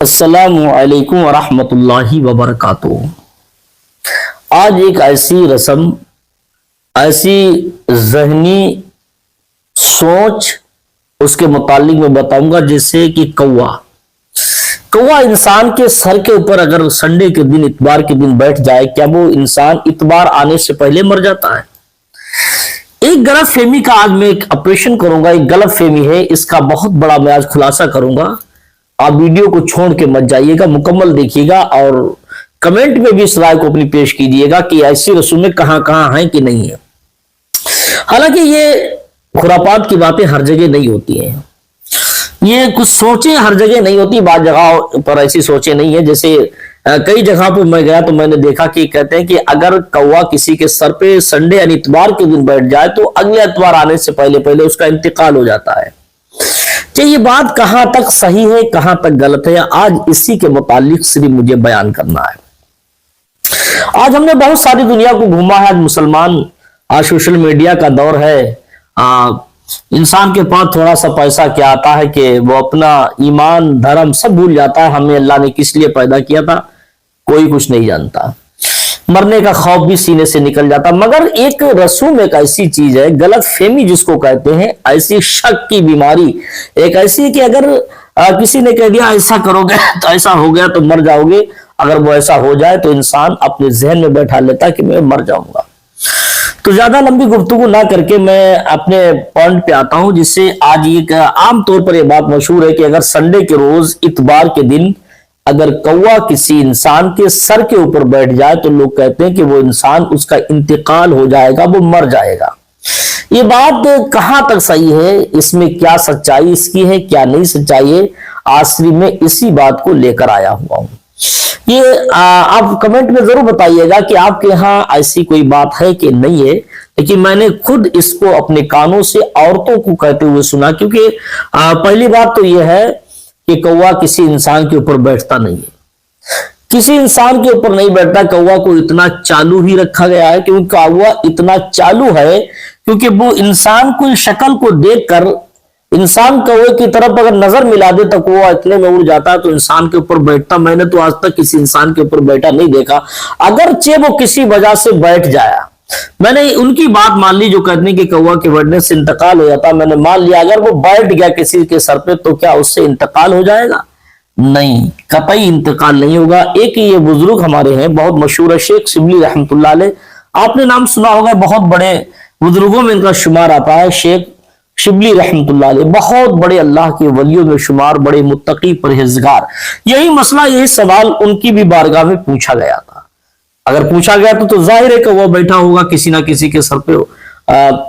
السلام علیکم ورحمۃ اللہ وبرکاتہ۔ آج ایک ایسی رسم، ایسی ذہنی سوچ اس کے متعلق میں بتاؤں گا، جیسے کہ کوا انسان کے سر کے اوپر اگر سنڈے کے دن، اتوار کے دن بیٹھ جائے، کیا وہ انسان اتوار آنے سے پہلے مر جاتا ہے؟ ایک غلط فہمی کا آج میں ایک آپریشن کروں گا، ایک غلط فہمی ہے، اس کا بہت بڑا میں آج خلاصہ کروں گا۔ آپ ویڈیو کو چھوڑ کے مت جائیے گا، مکمل دیکھیے گا اور کمنٹ میں بھی اس رائے کو اپنی پیش کیجیے گا کہ ایسی رسومیں کہاں کہاں ہیں کہ نہیں ہے۔ حالانکہ یہ خرافات کی باتیں ہر جگہ نہیں ہوتی ہیں، یہ کچھ سوچیں ہر جگہ نہیں ہوتی، بعض جگہ پر ایسی سوچیں نہیں ہیں۔ جیسے کئی جگہ پر میں گیا تو میں نے دیکھا کہ کہتے ہیں کہ اگر کوا کسی کے سر پہ سنڈے یعنی اتوار کے دن بیٹھ جائے تو اگلے اتوار آنے سے پہلے اس کا انتقال ہو جاتا ہے۔ یہ بات کہاں تک صحیح ہے، کہاں تک غلط ہے، آج اسی کے متعلق صرف مجھے بیان کرنا ہے۔ آج ہم نے بہت ساری دنیا کو گھوما ہے، آج مسلمان، آج سوشل میڈیا کا دور ہے، انسان کے پاس تھوڑا سا پیسہ کیا آتا ہے کہ وہ اپنا ایمان دھرم سب بھول جاتا ہے۔ ہمیں اللہ نے کس لیے پیدا کیا تھا کوئی کچھ نہیں جانتا، مرنے کا خوف بھی سینے سے نکل جاتا۔ مگر ایک رسوم ایک ایسی چیز ہے، غلط فہمی جس کو کہتے ہیں، ایسی شک کی بیماری ایک ایسی کہ اگر کسی نے کہہ دیا ایسا کرو گے تو ایسا ہو گیا تو مر جاؤ گے، اگر وہ ایسا ہو جائے تو انسان اپنے ذہن میں بیٹھا لیتا کہ میں مر جاؤں گا۔ تو زیادہ لمبی گفتگو نہ کر کے میں اپنے پوائنٹ پہ آتا ہوں، جس سے آج ایک عام طور پر یہ بات مشہور ہے کہ اگر سنڈے کے روز، اتوار کے دن اگر کوا کسی انسان کے سر کے اوپر بیٹھ جائے تو لوگ کہتے ہیں کہ وہ انسان، اس کا انتقال ہو جائے گا، وہ مر جائے گا۔ یہ بات کہاں تک صحیح ہے، اس میں کیا سچائی اس کی ہے، کیا نہیں سچائی ہے، آخری میں اسی بات کو لے کر آیا ہوا ہوں۔ یہ آپ کمنٹ میں ضرور بتائیے گا کہ آپ کے ہاں ایسی کوئی بات ہے کہ نہیں ہے، لیکن میں نے خود اس کو اپنے کانوں سے عورتوں کو کہتے ہوئے سنا۔ کیونکہ پہلی بات تو یہ ہے کہ کوا کسی انسان کے اوپر بیٹھتا نہیں ہے، کسی انسان کے اوپر نہیں بیٹھتا۔ کوا کو اتنا چالو ہی رکھا گیا ہے، کیونکہ کوا اتنا چالو ہے کیونکہ وہ انسان کی شکل کو دیکھ کر انسان کوے کی طرف اگر نظر ملا دے تو کوا اتنے میں اڑ جاتا ہے تو انسان کے اوپر بیٹھتا۔ میں نے تو آج تک کسی انسان کے اوپر بیٹھا نہیں دیکھا، اگرچہ وہ کسی وجہ سے بیٹھ جایا۔ میں نے ان کی بات مان لی جو کہتے ہیں کہ کوا کے بیٹھنے سے انتقال ہو جاتا، میں نے مان لیا اگر وہ بیٹھ گیا کسی کے سر پہ تو کیا اس سے انتقال ہو جائے گا؟ نہیں، قطعی انتقال نہیں ہوگا۔ ایک یہ بزرگ ہمارے ہیں، بہت مشہور ہے، شیخ شبلی رحمۃ اللہ علیہ، آپ نے نام سنا ہوگا، بہت بڑے بزرگوں میں ان کا شمار آتا ہے۔ شیخ شبلی رحمۃ اللہ علیہ بہت بڑے اللہ کے ولیوں میں شمار، بڑے متقی پرہیزگار۔ یہی مسئلہ، یہی سوال ان کی بھی بارگاہ میں پوچھا گیا تھا۔ اگر پوچھا گیا تو ظاہر ہے کہ وہ بیٹھا ہوگا کسی نہ کسی کے سر پہ،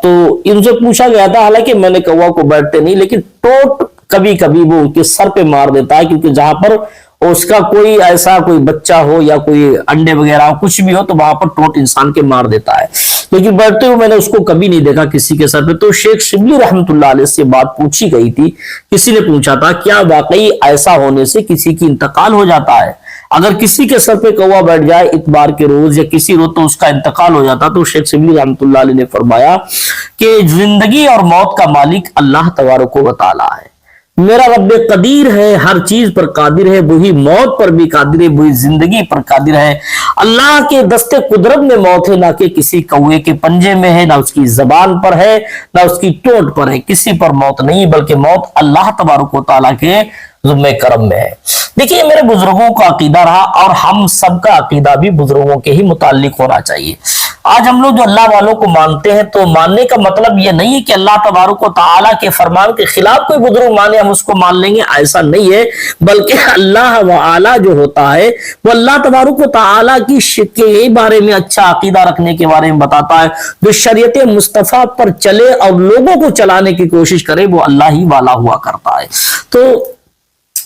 تو ان سے پوچھا گیا تھا۔ حالانکہ میں نے کوا کو بیٹھتے نہیں، لیکن ٹوٹ کبھی کبھی وہ ان کے سر پہ مار دیتا ہے، کیونکہ جہاں پر اس کا کوئی ایسا کوئی بچہ ہو یا کوئی انڈے وغیرہ کچھ بھی ہو تو وہاں پر ٹوٹ انسان کے مار دیتا ہے، لیکن بیٹھتے ہوئے میں نے اس کو کبھی نہیں دیکھا کسی کے سر پہ۔ تو شیخ شبلی رحمۃ اللہ علیہ سے بات پوچھی گئی تھی، کسی نے پوچھا تھا کیا واقعی ایسا ہونے سے کسی کی انتقال ہو جاتا ہے؟ اگر کسی کے سر پہ کوا بیٹھ جائے اتوار کے روز یا کسی روز تو اس کا انتقال ہو جاتا۔ تو شیخ شبلی رحمۃ اللہ علیہ نے فرمایا کہ زندگی اور موت کا مالک اللہ تبارک و تعالی ہے، میرا رب قدیر ہے، ہر چیز پر قادر ہے، وہی موت پر بھی قادر ہے، وہی زندگی پر قادر ہے۔ اللہ کے دست قدرت میں موت ہے، نہ کہ کسی کوے کے پنجے میں ہے، نہ اس کی زبان پر ہے، نہ اس کی ٹوٹ پر ہے، کسی پر موت نہیں، بلکہ موت اللہ تبارک و تعالیٰ کے ذمہ کرم میں ہے۔ دیکھیے میرے بزرگوں کا عقیدہ رہا، اور ہم سب کا عقیدہ بھی بزرگوں کے ہی متعلق ہونا چاہیے۔ آج ہم لوگ جو اللہ والوں کو مانتے ہیں تو ماننے کا مطلب یہ نہیں ہے کہ اللہ تبارک و تعالیٰ کے فرمان کے خلاف کوئی بزرگ مانے ہم اس کو مان لیں گے، ایسا نہیں ہے، بلکہ اللہ وعلا جو ہوتا ہے وہ اللہ تبارک و تعالیٰ کی بارے میں اچھا عقیدہ رکھنے کے بارے میں بتاتا ہے۔ جو شریعت مصطفیٰ پر چلے اور لوگوں کو چلانے کی کوشش کرے وہ اللہ ہی والا ہوا کرتا ہے۔ تو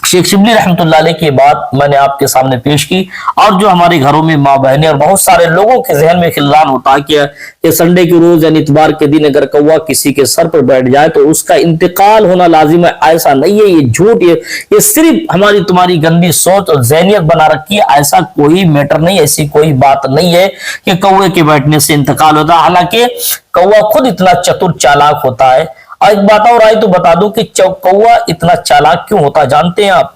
شیخ شبلی رحمۃ اللہ علیہ کی بات میں نے آپ کے سامنے پیش کی، اور جو ہمارے گھروں میں ماں بہنیں اور بہت سارے لوگوں کے ذہن میں خلان ہوتا ہے کہ سنڈے کے روز یعنی اتوار کے دن اگر کوا کسی کے سر پر بیٹھ جائے تو اس کا انتقال ہونا لازم ہے، ایسا نہیں ہے، یہ جھوٹ، یہ صرف ہماری تمہاری گندی سوچ اور ذہنیت بنا رکھی ہے۔ ایسا کوئی میٹر نہیں، ایسی کوئی بات نہیں ہے کہ کوے کے بیٹھنے سے انتقال ہوتا ہے۔ حالانکہ کوا خود اتنا چتر چالاک ہوتا ہے، اور ایک بات اور آئی تو بتا دوں کہ کوا اتنا چالاک کیوں ہوتا جانتے ہیں آپ؟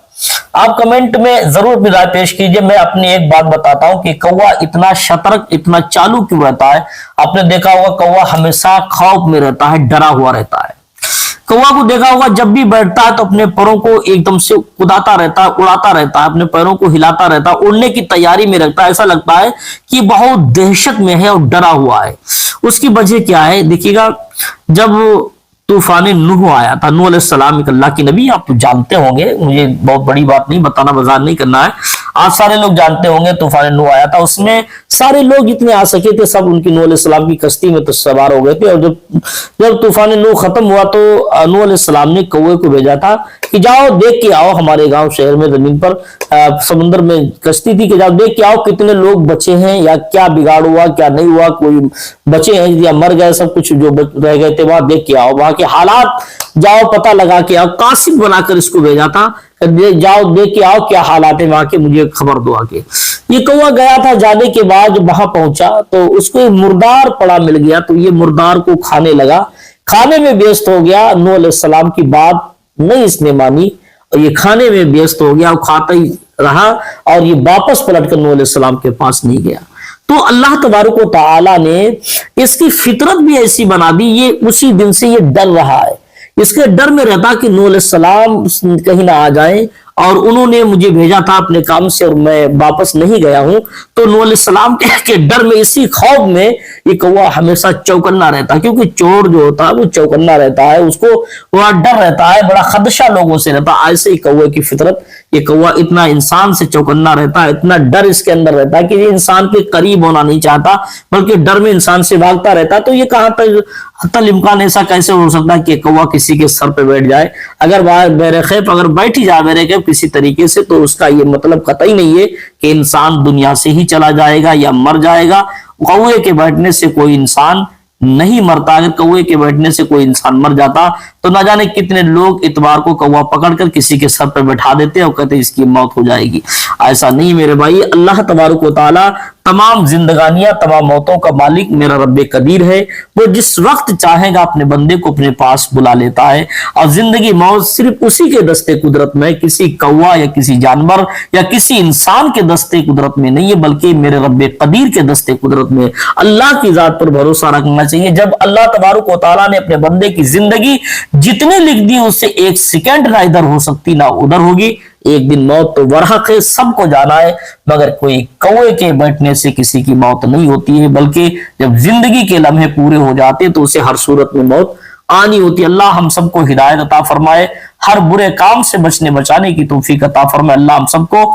آپ کمنٹ میں ضرور اپنی رائے پیش کیجئے. میں اپنی ایک بات بتاتا ہوں کہ کوا اتنا شترک، اتنا چالو کیوں رہتا ہے؟ آپ نے دیکھا ہوگا کوا ہمیشہ خوف میں رہتا ہے، ڈرا ہوا رہتا ہے. کوا کو دیکھا ہوگا جب بھی بیٹھتا ہے تو اپنے پروں کو ایک دم سے کداتا رہتا ہے، اڑاتا رہتا ہے، اپنے پیروں کو ہلاتا رہتا ہے، اڑنے کی تیاری میں رکھتا ہے. ایسا لگتا ہے کہ بہت دہشت میں ہے اور ڈرا ہوا ہے. اس کی وجہ کیا ہے؟ دیکھیے گا، جب طوفان نوح آیا تھا، نوح علیہ السلام ایک اللہ کی نبی، آپ تو جانتے ہوں گے، مجھے بہت بڑی بات نہیں بتانا، بازار نہیں کرنا ہے، آپ سارے لوگ جانتے ہوں گے. طوفان نوح آیا تھا، اس میں سارے لوگ جتنے آ سکے تھے سب ان کی نوح علیہ السلام کی کشتی میں تو سوار ہو گئے تھے. اور جب طوفان نوح ختم ہوا تو نوح علیہ السلام نے کوے کو بھیجا تھا کہ جاؤ دیکھ کے آؤ ہمارے گاؤں شہر میں زمین پر سمندر میں کشتی تھی، کہ جاؤ دیکھ کے آؤ کتنے لوگ بچے ہیں، یا کیا بگاڑ ہوا، کیا نہیں ہوا، کوئی بچے ہیں یا مر گئے، سب کچھ جو رہ گئے تھے وہاں دیکھ کے آؤ، وہاں کے حالات جاؤ پتہ لگا کے آؤ. قاصد بنا کر اس کو بھیجا تھا، جاؤ دیکھ کے آؤ کیا حالات ہیں وہاں کے، مجھے خبر دو آ کے. یہ کوا گیا تھا، جانے کے بعد جب وہاں پہنچا تو اس کو ایک مردار پڑا مل گیا، تو یہ مردار کو کھانے لگا، کھانے میں ویست ہو گیا. نوح علیہ السلام کی بات نہیں اس نے مانی اور یہ کھانے میں ویست ہو گیا اور کھاتا ہی رہا، اور یہ واپس پلٹ کر نوح علیہ السلام کے پاس نہیں گیا. تو اللہ تبارک و تعالی نے اس کی فطرت بھی ایسی بنا دی، یہ اسی دن سے یہ ڈر رہا ہے، اس کے ڈر میں رہتا کہ نوح علیہ السلام کہیں نہ آ جائیں، اور انہوں نے مجھے بھیجا تھا اپنے کام سے اور میں واپس نہیں گیا ہوں. تو نوح علیہ السلام کے ڈر میں، اسی خوف میں یہ کوا ہمیشہ چوکنا رہتا ہے، کیونکہ چور جو ہوتا ہے وہ چوکنا رہتا ہے، اس کو بڑا ڈر رہتا ہے، بڑا خدشہ لوگوں سے رہتا ہے. ایسے ہی کوے کی فطرت، یہ کوا اتنا انسان سے چوکنا رہتا ہے، اتنا ڈر اس کے اندر رہتا ہے کہ یہ انسان کے قریب ہونا نہیں چاہتا، بلکہ ڈر میں انسان سے بھاگتا رہتا. تو یہ کہاں تک حتی الامکان ایسا کیسے ہو سکتا ہے کہ کوا کسی کے سر پہ بیٹھ جائے؟ اگر بہرخیف اگر بیٹھ ہی جائے بہرخیف کسی طریقے سے، تو اس کا یہ مطلب قطعی نہیں ہے کہ انسان دنیا سے ہی چلا جائے گا یا مر جائے گا. کوے کے بیٹھنے سے کوئی انسان نہیں مرتا. اگر کوے کے بیٹھنے سے کوئی انسان مر جاتا تو نہ جانے کتنے لوگ اتوار کو کوا پکڑ کر کسی کے سر پہ بٹھا دیتے اور کہتے اس کی موت ہو جائے گی. ایسا نہیں میرے بھائی. اللہ تبارک و تعالی تمام زندگانیاں، تمام موتوں کا مالک میرا رب قدیر ہے. وہ جس وقت چاہے گا اپنے بندے کو اپنے پاس بلا لیتا ہے، اور زندگی موت صرف اسی کے دستے قدرت میں، کسی کوا یا کسی جانور یا کسی انسان کے دستے قدرت میں نہیں ہے، بلکہ میرے رب قدیر کے دستے قدرت میں. اللہ کی ذات پر بھروسہ رکھنا چاہیے. جب اللہ تبارک و تعالیٰ نے اپنے بندے کی زندگی جتنے لکھ دی، اس سے ایک سیکنڈ نہ ادھر ہو سکتی نہ ادھر ہوگی. ایک دن موت تو ورحق ہے، سب کو جانا ہے، مگر کوئی کوے کے بیٹھنے سے کسی کی موت نہیں ہوتی ہے، بلکہ جب زندگی کے لمحے پورے ہو جاتے تو اسے ہر صورت میں موت آنی ہوتی. اللہ ہم سب کو ہدایت عطا فرمائے، ہر برے کام سے بچنے بچانے کی توفیق عطا فرمائے. اللہ ہم سب کو